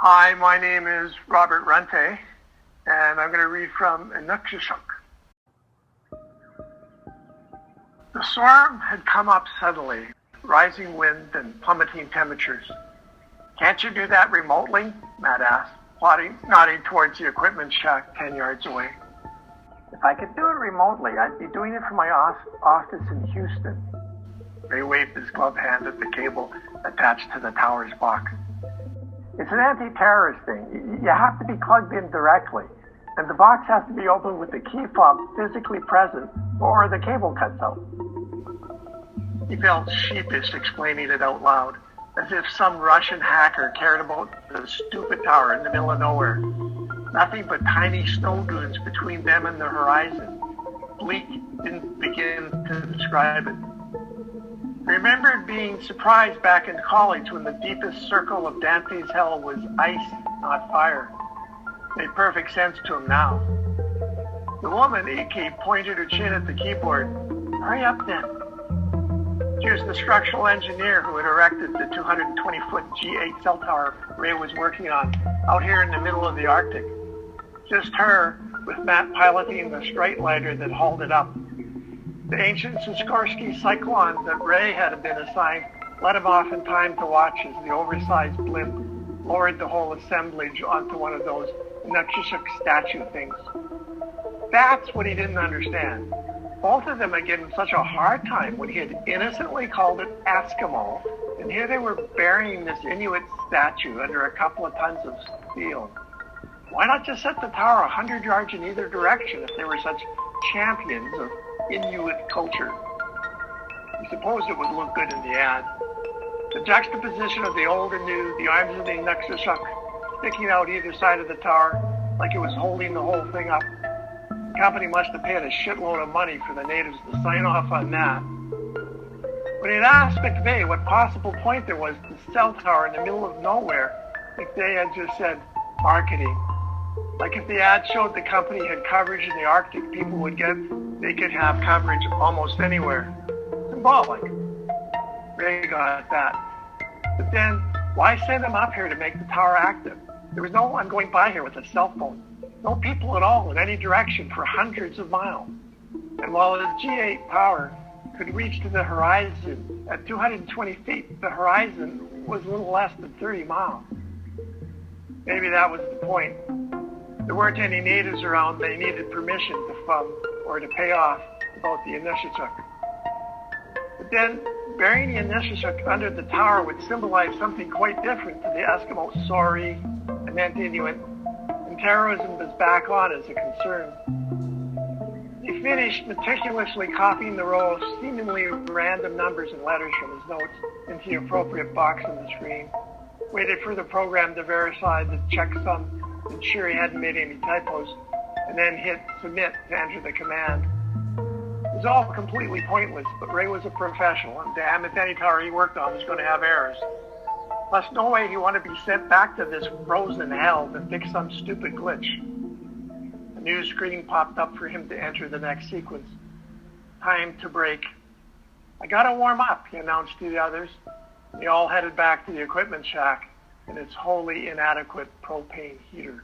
Hi, my name is Robert Runte, and I'm going to read from Inuksuk. The storm had come up suddenly, rising wind and plummeting temperatures. "Can't you do that remotely?" Matt asked, nodding towards the equipment shack 10 yards away. "If I could do it remotely, I'd be doing it from my office in Houston." Ray waved his gloved hand at the cable attached to the tower's box. "It's an anti-terrorist thing. You have to be plugged in directly, and the box has to be opened with the key fob physically present, or the cable cuts out." He felt sheepish explaining it out loud, as if some Russian hacker cared about the stupid tower in the middle of nowhere. Nothing but tiny snow dunes between them and the horizon. Bleak didn't begin to describe it. He remembered being surprised back in college when the deepest circle of Dante's hell was ice, not fire. Made perfect sense to him now. The woman, Iki, pointed her chin at the keyboard. "Hurry up then." She was the structural engineer who had erected the 220-foot G8 cell tower Ray was working on out here in the middle of the Arctic. Just her, with Matt piloting the Streitlighter that hauled it up. The ancient Sikorsky Cyclone that Ray had been assigned let him off in time to watch as the oversized blimp lowered the whole assemblage onto one of those Inuksuk statue things. That's what he didn't understand. Both of them had given such a hard time when he had innocently called it Eskimo, and here they were burying this Inuit statue under a couple of tons of steel. Why not just set the tower 100 yards in either direction if they were such champions of Inuit culture? He supposed it would look good in the ad. The juxtaposition of the old and new, the arms of the Inuksuk sticking out either side of the tower like it was holding the whole thing up. The company must have paid a shitload of money for the natives to sign off on that. When he had asked McVeigh what possible point there was to cell tower in the middle of nowhere, McVeigh had just said marketing. Like if the ad showed the company had coverage in the Arctic people would get, they could have coverage almost anywhere. Symbolic. Ray got that. But then, why send them up here to make the tower active? There was no one going by here with a cell phone. No people at all in any direction for hundreds of miles. And while the G8 tower could reach to the horizon at 220 feet, the horizon was a little less than 30 miles. Maybe that was the point. There weren't any natives around. They needed permission to fund or to pay off about the Inuksuk. But then, burying the Inuksuk under the tower would symbolize something quite different to the Eskimo sorry, and meant Inuit, and terrorism was back on as a concern. He finished meticulously copying the row of seemingly random numbers and letters from his notes into the appropriate box on the screen, waited for the program to verify the checksum, ensure he hadn't made any typos, and then hit submit to enter the command. It was all completely pointless, but Ray was a professional, and damn if any tower he worked on was going to have errors. Plus, no way he wanted to be sent back to this frozen hell to fix some stupid glitch. A new screen popped up for him to enter the next sequence. Time to break. "I gotta warm up," he announced to the others. They all headed back to the equipment shack and its wholly inadequate propane heater.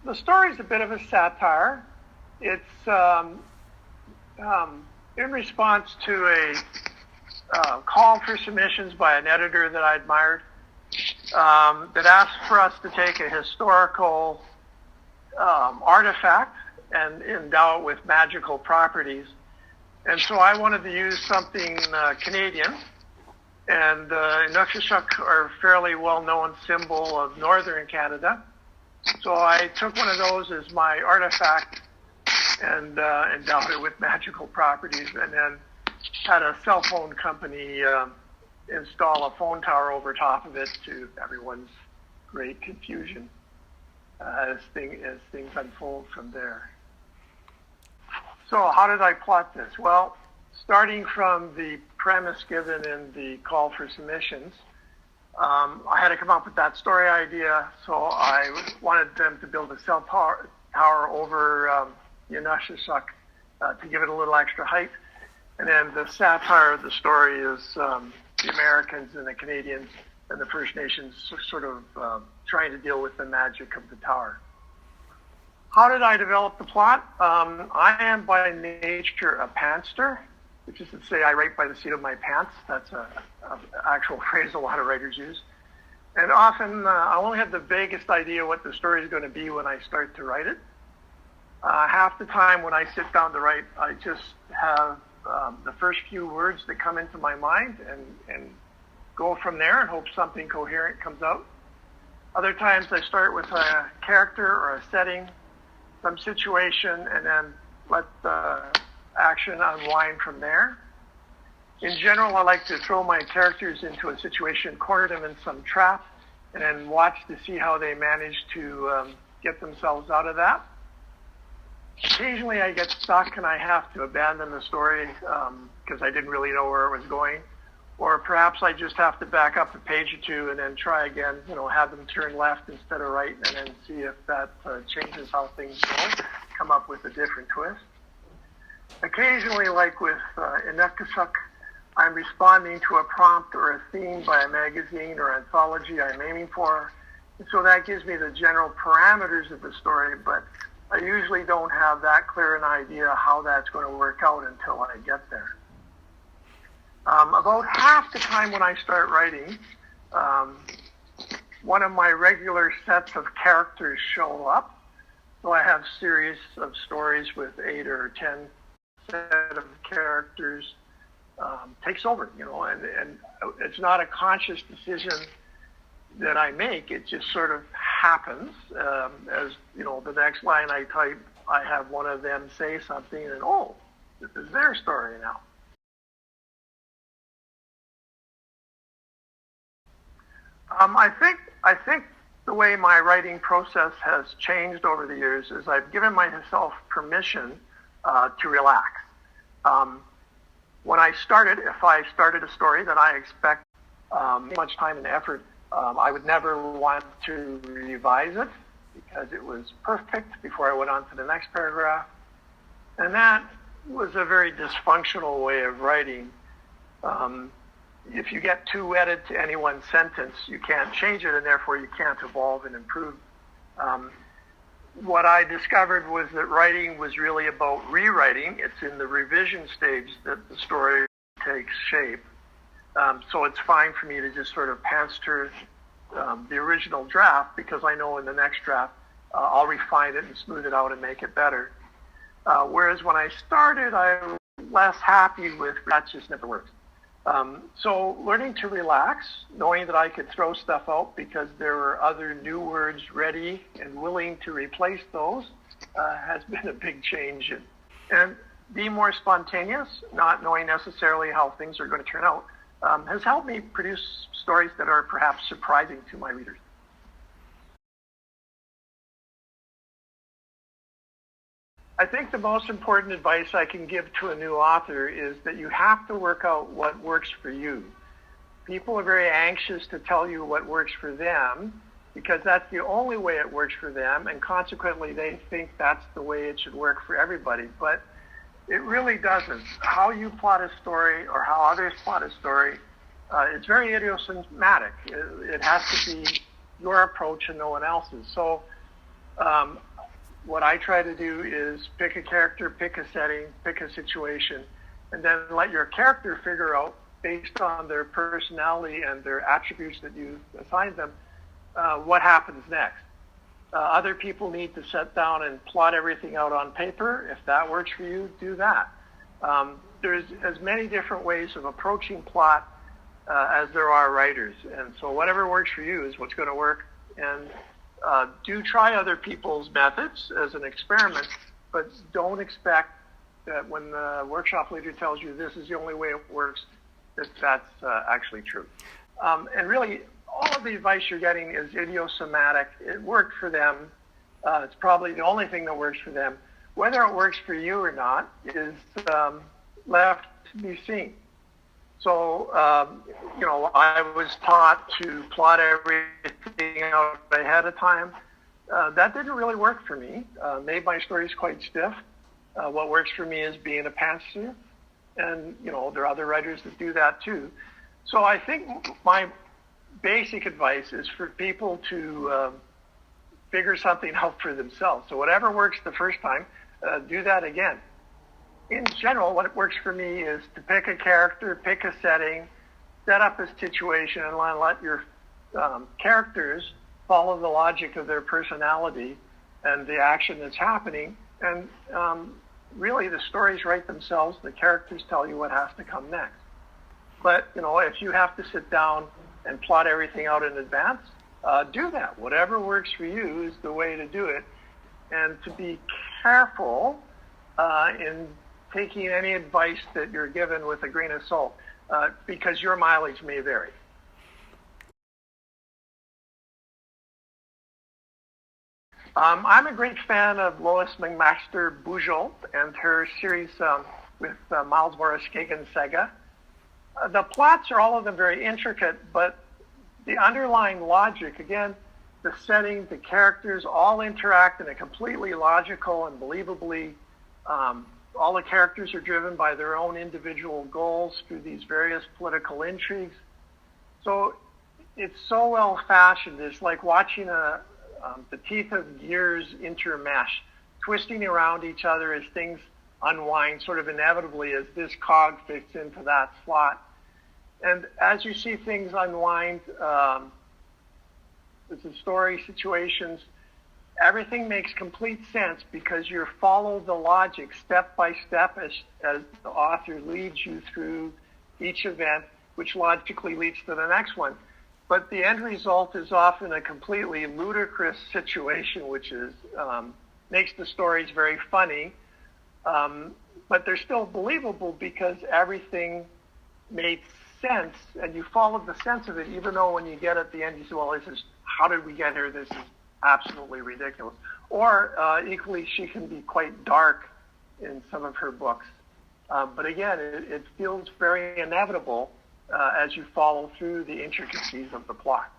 The story's a bit of a satire. It's in response to a call for submissions by an editor that I admired that asked for us to take a historical artifact and endow it with magical properties. And so I wanted to use something Canadian, and Inuksuk are a fairly well-known symbol of northern Canada. So I took one of those as my artifact and endowed it with magical properties, and then had a cell phone company install a phone tower over top of it to everyone's great confusion as things unfold from there. So how did I plot this? Well, starting from the premise given in the call for submissions, I had to come up with that story idea, so I wanted them to build a cell tower over the Inuksuk to give it a little extra height. And then the satire of the story is the Americans and the Canadians and the First Nations sort of trying to deal with the magic of the tower. How did I develop the plot? I am by nature a pantster, which is to say I write by the seat of my pants. That's an actual phrase a lot of writers use. And often I only have the vaguest idea what the story is going to be when I start to write it. Half the time when I sit down to write, I just have the first few words that come into my mind and go from there and hope something coherent comes out. Other times I start with a character or a setting, some situation, and then let the action unwind from there. In general, I like to throw my characters into a situation, corner them in some trap, and then watch to see how they manage to get themselves out of that. Occasionally I get stuck and I have to abandon the story because I didn't really know where it was going. Or perhaps I just have to back up a page or two and then try again, have them turn left instead of right, and then see if that changes how things go, come up with a different twist. Occasionally, like with Inuksuk, I'm responding to a prompt or a theme by a magazine or anthology I'm aiming for. And so that gives me the general parameters of the story, but I usually don't have that clear an idea how that's going to work out until I get there. About half the time when I start writing, one of my regular sets of characters show up. So I have series of stories with 8 or 10 set of characters takes over, and it's not a conscious decision that I make. It just sort of happens. As the next line I type, I have one of them say something, and this is their story now. I think the way my writing process has changed over the years is I've given myself permission to relax. When I started, if I started a story that I expect much time and effort, I would never want to revise it because it was perfect before I went on to the next paragraph. And that was a very dysfunctional way of writing. If you get too wedded to any one sentence, you can't change it, and therefore you can't evolve and improve. What I discovered was that writing was really about rewriting. It's in the revision stage that the story takes shape. So it's fine for me to just sort of pantser the original draft, because I know in the next draft I'll refine it and smooth it out and make it better. Whereas when I started, I was less happy with that just never works. So learning to relax, knowing that I could throw stuff out because there were other new words ready and willing to replace those, has been a big change. And be more spontaneous, not knowing necessarily how things are going to turn out, has helped me produce stories that are perhaps surprising to my readers. I think the most important advice I can give to a new author is that you have to work out what works for you. People are very anxious to tell you what works for them because that's the only way it works for them, and consequently they think that's the way it should work for everybody. But it really doesn't. How you plot a story or how others plot a story, it's very idiosyncratic. It has to be your approach and no one else's. So what I try to do is pick a character, pick a setting, pick a situation, and then let your character figure out, based on their personality and their attributes that you assigned them, what happens next. Other people need to sit down and plot everything out on paper. If that works for you, do that. There's as many different ways of approaching plot as there are writers. And so whatever works for you is what's going to work. And do try other people's methods as an experiment, but don't expect that when the workshop leader tells you this is the only way it works, that's actually true. And really, all of the advice you're getting is idiosyncratic. It worked for them. It's probably the only thing that works for them. Whether it works for you or not is left to be seen. So, I was taught to plot everything out ahead of time. That didn't really work for me. Made my stories quite stiff. What works for me is being a pantser. And, there are other writers that do that too. So I think my basic advice is for people to figure something out for themselves. So whatever works the first time, do that again. In general, what works for me is to pick a character, pick a setting, set up a situation, and let your characters follow the logic of their personality and the action that's happening. And really, the stories write themselves. The characters tell you what has to come next. But, if you have to sit down and plot everything out in advance, do that. Whatever works for you is the way to do it. And to be careful in taking any advice that you're given with a grain of salt, because your mileage may vary. I'm a great fan of Lois McMaster Bujold and her series with Miles Morris Kagan Saga. The plots are all of them very intricate, but the underlying logic, again, the setting, the characters all interact in a completely logical and believably, all the characters are driven by their own individual goals through these various political intrigues. So it's so well fashioned. It's like watching the teeth of gears intermesh, twisting around each other as things unwind sort of inevitably as this cog fits into that slot. And as you see things unwind, as the story situations, everything makes complete sense because you follow the logic step by step as the author leads you through each event, which logically leads to the next one. But the end result is often a completely ludicrous situation, which is makes the stories very funny, but they're still believable because everything made sense, and you followed the sense of it, even though when you get at the end, you say, well, how did we get here? This is absolutely ridiculous. Or equally, she can be quite dark in some of her books. But again, it feels very inevitable as you follow through the intricacies of the plot.